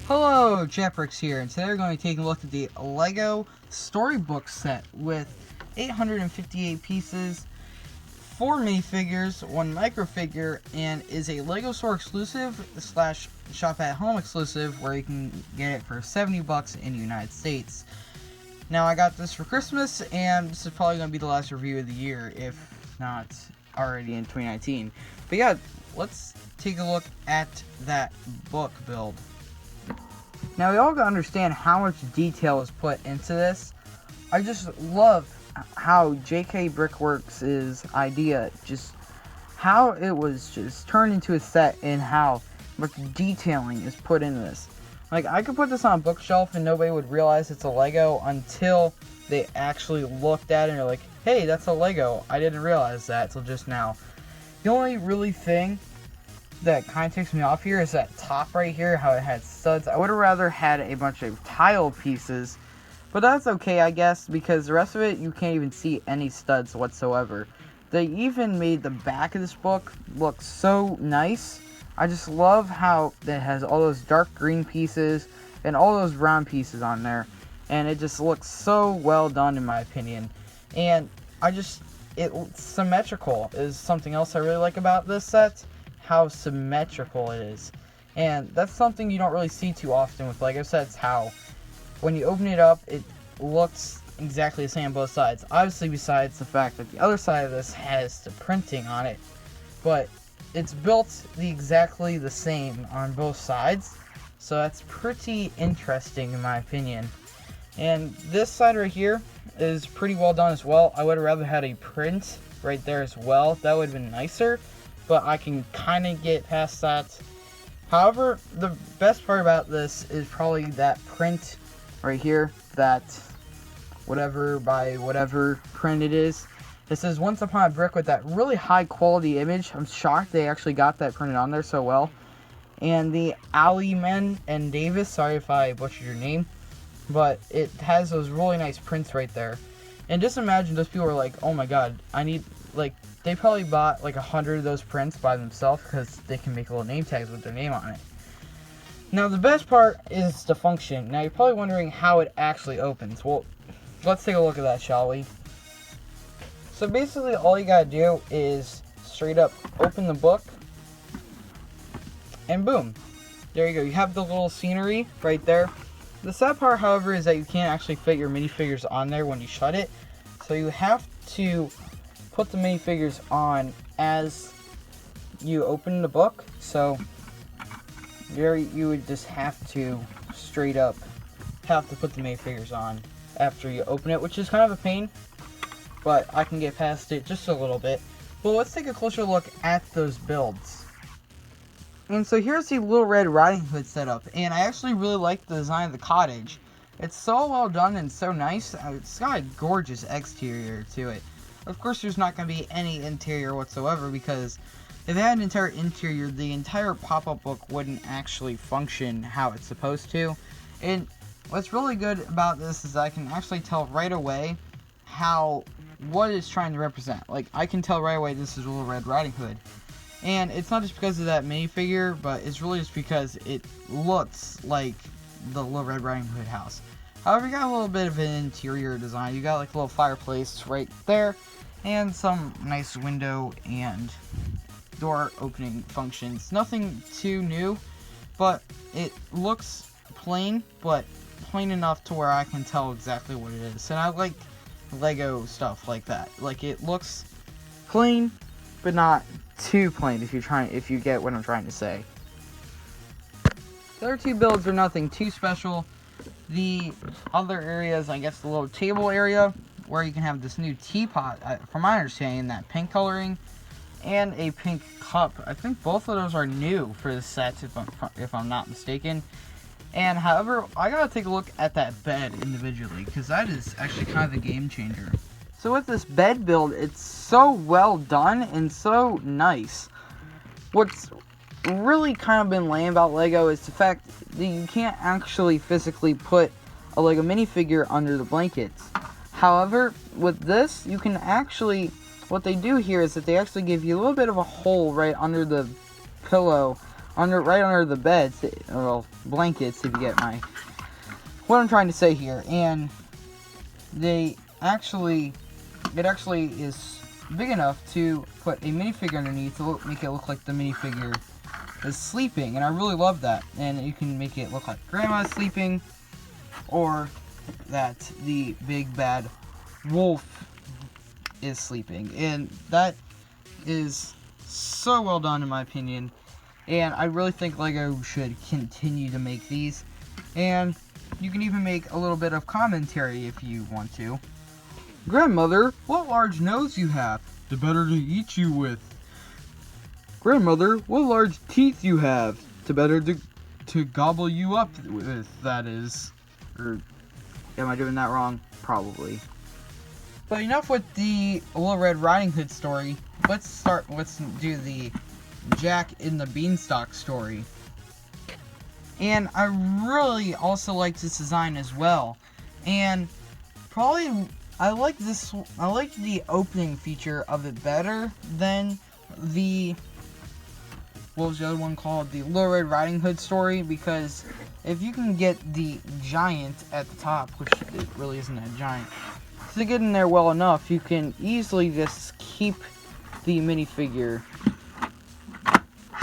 Hello, Jeprix here, and today we're going to be taking a look at the LEGO Storybook set with 858 pieces, 4 minifigures, 1 microfigure, and is a LEGO store exclusive slash shop at home exclusive where you can get it for $70 in the United States. Now, I got this for Christmas, and this is probably going to be the last review of the year, if not already in 2019. But yeah, let's take a look at that book build. Now, we all gotta understand how much detail is put into this. I just love how JK Brickworks' idea, just how it was just turned into a set and how much detailing is put into this. Like, I could put this on a bookshelf and nobody would realize it's a Lego until they actually looked at it and are like, hey, that's a Lego. I didn't realize that till just now. The only really thing that kind of takes me off here is that top right here, how it had studs. I would have rather had a bunch of tile pieces, but that's okay, I guess, because the rest of it, you can't even see any studs whatsoever. They even made the back of this book look so nice. I just love how it has all those dark green pieces and all those brown pieces on there, and it just looks so well done in my opinion. And it's symmetrical is something else I really like about this set. How symmetrical it is, and that's something you don't really see too often with Lego sets. How when you open it up, it looks exactly the same on both sides, obviously besides the fact that the other side of this has the printing on it, but it's built exactly the same on both sides, so that's pretty interesting in my opinion. And this side right here is pretty well done as well. I would have rather had a print right there as well. That would have been nicer, but I can kind of get past that. However, the best part about this is probably that print right here, that whatever by whatever print it is. It says Once Upon a Brick with that really high quality image. I'm shocked they actually got that printed on there so well. And the Aliman and Davis, sorry if I butchered your name, but it has those really nice prints right there. And just imagine those people are like, oh my god, I need, like, they probably bought like 100 of those prints by themselves because they can make little name tags with their name on it. Now, the best part is the function. Now, you're probably wondering how it actually opens. Well, let's take a look at that, shall we? So basically, all you gotta do is straight up open the book, and boom, there you go. You have the little scenery right there. The sad part, however, is that you can't actually fit your minifigures on there when you shut it. So you have to put the minifigures on as you open the book. So there you would just have to straight up have to put the minifigures on after you open it, which is kind of a pain, but I can get past it just a little bit. But let's take a closer look at those builds. And so here's the Little Red Riding Hood setup, and I actually really like the design of the cottage. It's so well done and so nice. It's got a gorgeous exterior to it. Of course, there's not going to be any interior whatsoever, because if it had an entire interior, the entire pop-up book wouldn't actually function how it's supposed to. And what's really good about this is I can actually tell right away what it's trying to represent. Like, I can tell right away this is Little Red Riding Hood. And it's not just because of that minifigure, but it's really just because it looks like the Little Red Riding Hood house. However, you got a little bit of an interior design. You got like a little fireplace right there, and some nice window and door opening functions. Nothing too new, but it looks plain, but plain enough to where I can tell exactly what it is. And I like Lego stuff like that. Like, it looks plain, but not too plain, if you get what I'm trying to say. The other two builds are nothing too special. The other areas, I guess the little table area, where you can have this new teapot, from my understanding, that pink coloring, and a pink cup. I think both of those are new for this set, if I'm not mistaken. And however, I gotta take a look at that bed individually, because that is actually kind of a game changer. So with this bed build, it's so well done and so nice. What's really kind of been lame about Lego is the fact that you can't actually physically put a Lego minifigure under the blankets. However, with this, you can actually, what they do here is that they actually give you a little bit of a hole right under the pillow right under the bed, well, blankets, if you get what I'm trying to say here. And it actually is big enough to put a minifigure underneath to make it look like the minifigure is sleeping, and I really love that. And you can make it look like Grandma's sleeping, or that the big bad wolf is sleeping, and that is so well done in my opinion. And I really think LEGO should continue to make these, and you can even make a little bit of commentary if you want to. Grandmother, what large nose you have, the better to eat you with. Grandmother, what large teeth you have, the better to gobble you up with, that is. Or, am I doing that wrong? Probably. But enough with the Little Red Riding Hood story. Let's do the Jack in the Beanstalk story. And I really also like this design as well. And probably I like the opening feature of it better than the, what was the other one called? The Little Red Riding Hood story, because if you can get the giant at the top, which it really isn't a giant, to get in there well enough, you can easily just keep the minifigure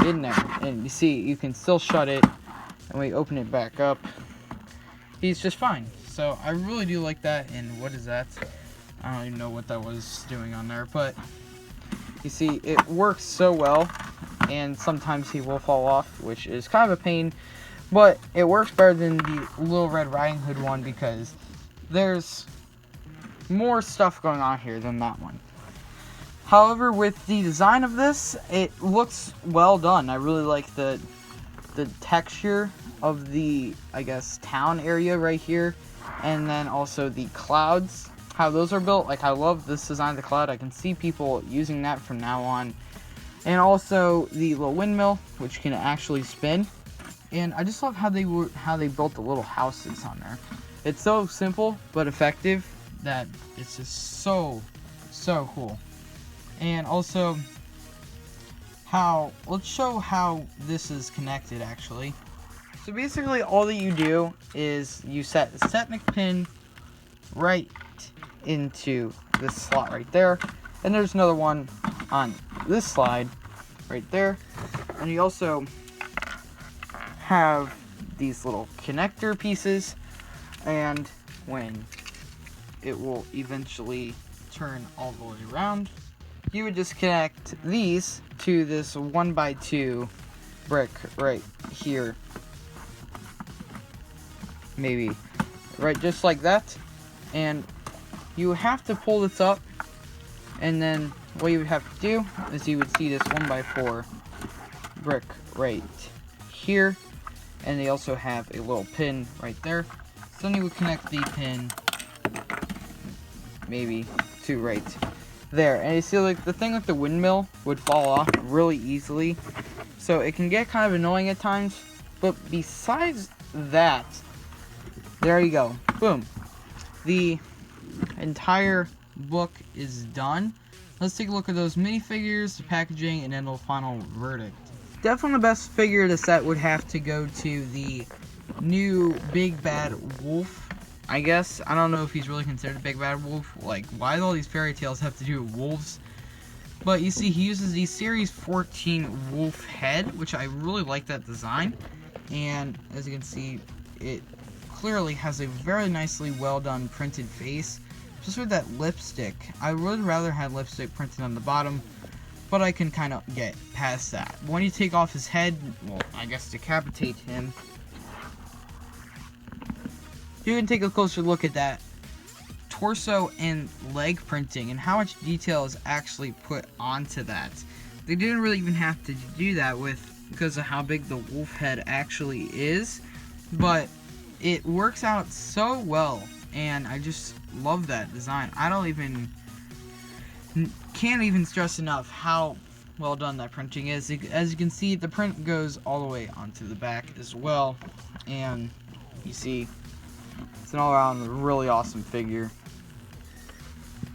in there. And you see, you can still shut it, and we open it back up, he's just fine. So I really do like that. And what is that? I don't even know what that was doing on there, but you see, it works so well. And sometimes he will fall off, which is kind of a pain, but it works better than the Little Red Riding Hood one because there's more stuff going on here than that one. However, with the design of this, it looks well done. I really like the texture of the, I guess, town area right here, and then also the clouds, how those are built. Like, I love this design of the cloud. I can see people using that from now on. And also the little windmill, which can actually spin. And I just love how they built the little houses on there. It's so simple but effective that it's just so cool. And also let's show how this is connected actually. So basically all that you do is you set the Setmic pin right into this slot right there, and there's another one on this slide right there, and you also have these little connector pieces, and when it will eventually turn all the way around, you would just connect these to this 1x2 brick right here, maybe right just like that. And you have to pull this up, and then what you would have to do is you would see this 1x4 brick right here, and they also have a little pin right there. So then you would connect the pin maybe to right there, and you see, like, the thing with the windmill would fall off really easily, so it can get kind of annoying at times. But besides that, there you go, boom, the entire book is done. Let's take a look at those minifigures, the packaging, and then the final verdict. Definitely the best figure of the set would have to go to the new Big Bad Wolf, I guess. I don't know if he's really considered a Big Bad Wolf. Like, why do all these fairy tales have to do with wolves? But you see, he uses the Series 14 wolf head, which I really like that design. And as you can see, it clearly has a very nicely well done printed face. Just with that lipstick, I would rather have lipstick printed on the bottom, but I can kind of get past that. When you take off his head, well, I guess decapitate him, you can take a closer look at that torso and leg printing and how much detail is actually put onto that. They didn't really even have to do that because of how big the wolf head actually is, but it works out so well, and I just love that design. Can't even stress enough how well done that printing is. As you can see, the print goes all the way onto the back as well, and you see it's an all-around really awesome figure.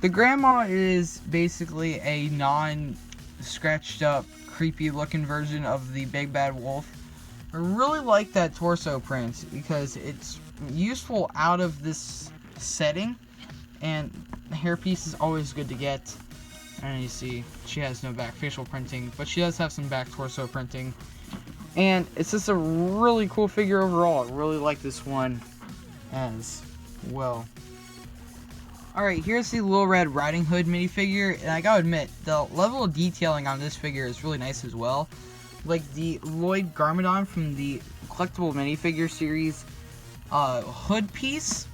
The grandma is basically a non-scratched up, creepy looking version of the Big Bad Wolf. I really like that torso print because it's useful out of this setting, and the hairpiece is always good to get. And you see she has no back facial printing, but she does have some back torso printing, and it's just a really cool figure overall. I really like this one as well. Alright, here's the Little Red Riding Hood minifigure, and I gotta admit, the level of detailing on this figure is really nice as well. Like the Lloyd Garmadon from the collectible minifigure series hood piece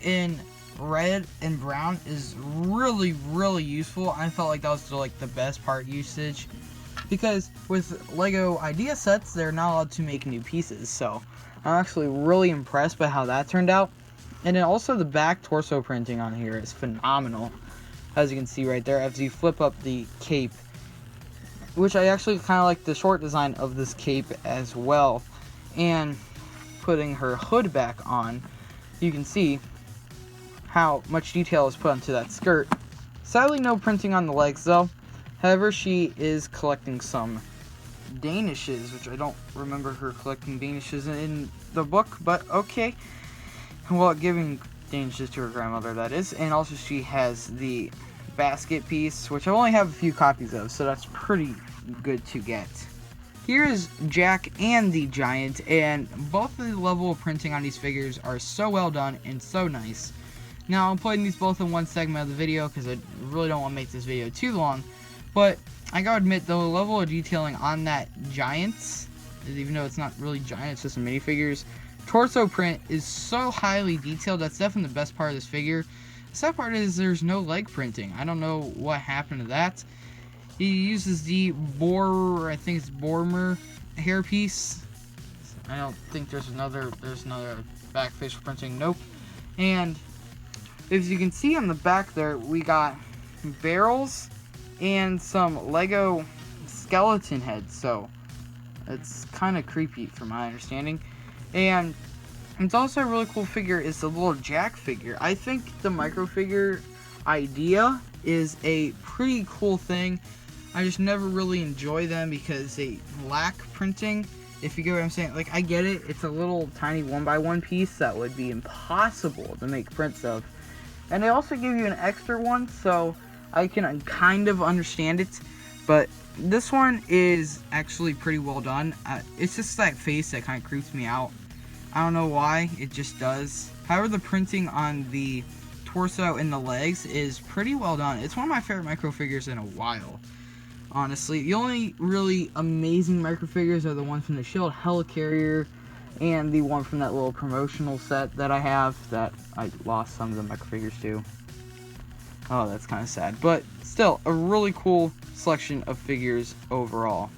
in red and brown is really, really useful. I felt like that was like the best part usage, because with Lego idea sets, they're not allowed to make new pieces, so I'm actually really impressed by how that turned out. And then also the back torso printing on here is phenomenal, as you can see right there, as you flip up the cape, which I actually kind of like the short design of this cape as well. And putting her hood back on, you can see how much detail is put onto that skirt. Sadly, no printing on the legs though. However, she is collecting some Danishes, which I don't remember her collecting Danishes in the book, but okay. Well, giving Danishes to her grandmother, that is. And also she has the basket piece, which I only have a few copies of, so that's pretty good to get. Here is Jack and the Giant, and both of the level of printing on these figures are so well done and so nice. Now, I'm putting these both in one segment of the video because I really don't want to make this video too long, but I gotta admit, the level of detailing on that Giant, even though it's not really giant, it's just some minifigures, torso print is so highly detailed. That's definitely the best part of this figure. The sad part is there's no leg printing. I don't know what happened to that. He uses the I think it's Bormer hairpiece. I don't think there's another back facial printing. Nope. And as you can see on the back there, we got barrels and some Lego skeleton heads. So it's kind of creepy from my understanding. And it's also a really cool figure is the little Jack figure. I think the microfigure idea is a pretty cool thing. I just never really enjoy them because they lack printing, if you get what I'm saying. Like, I get it, it's a little tiny 1x1 piece that would be impossible to make prints of. And they also give you an extra one, so I can kind of understand it. But this one is actually pretty well done. It's just that face that kind of creeps me out. I don't know why, it just does. However, the printing on the torso and the legs is pretty well done. It's one of my favorite microfigures in a while, honestly. The only really amazing microfigures are the ones from the Shield Helicarrier and the one from that little promotional set that I have that I lost some of the microfigures to. Oh, that's kind of sad. But still, a really cool selection of figures overall.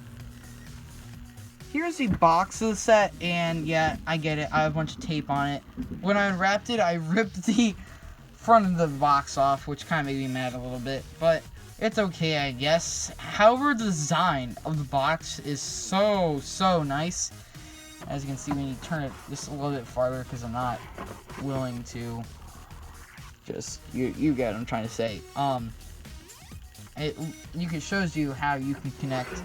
Here's the box of the set, and yeah, I get it. I have a bunch of tape on it. When I unwrapped it, I ripped the front of the box off, which kind of made me mad a little bit, but it's okay, I guess. However, the design of the box is so nice. As you can see when you turn it just a little bit farther, because I'm not willing to just, you get what I'm trying to say. It shows you how you can connect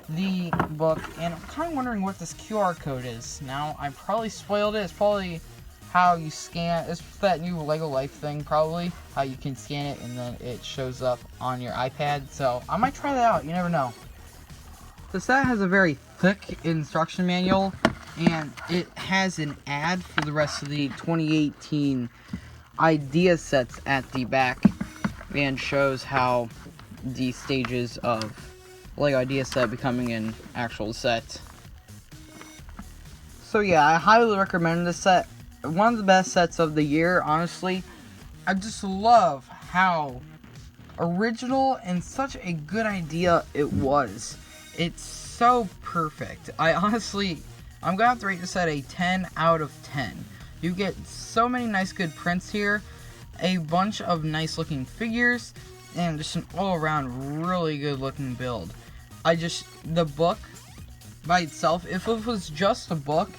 the book, and I'm kind of wondering what this QR code is. Now, I probably spoiled it. It's probably how you scan, it's that new Lego Life thing, probably, how you can scan it and then it shows up on your iPad, so I might try that out, you never know. The set has a very thick instruction manual, and it has an ad for the rest of the 2018 idea sets at the back, and shows how the stages of Lego idea set becoming an actual set. So yeah, I highly recommend this set. One of the best sets of the year, honestly. I just love how original and such a good idea it was. It's so perfect. I'm gonna have to rate this set a 10 out of 10. You get so many nice good prints here, a bunch of nice looking figures, and just an all around really good looking build. The book by itself, if it was just a book,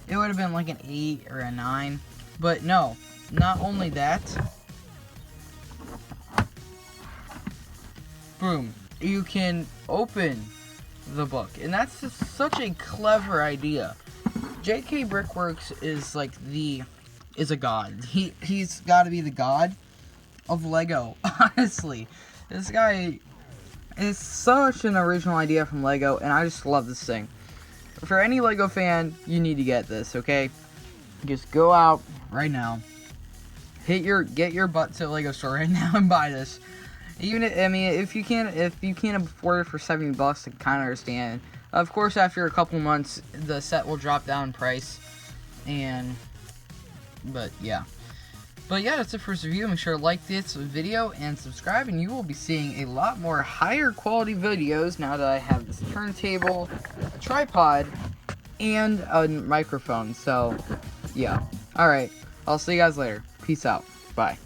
it would have been like an 8 or a 9. But no, not only that, boom, you can open the book. And that's just such a clever idea. J.K. Brickworks is like is a god. He's got to be the god of Lego, honestly. This guy is such an original idea from Lego, and I just love this thing. For any Lego fan, you need to get this, okay? Just go out right now. Get your butt to a Lego store right now and buy this. Even if you can't afford it for $70, I kind of understand. Of course, after a couple months, the set will drop down in price. But yeah, that's it for this review. Make sure to like this video and subscribe, and you will be seeing a lot more higher quality videos now that I have this turntable, tripod, and a microphone. So yeah, all right. I'll see you guys later. Peace out. Bye.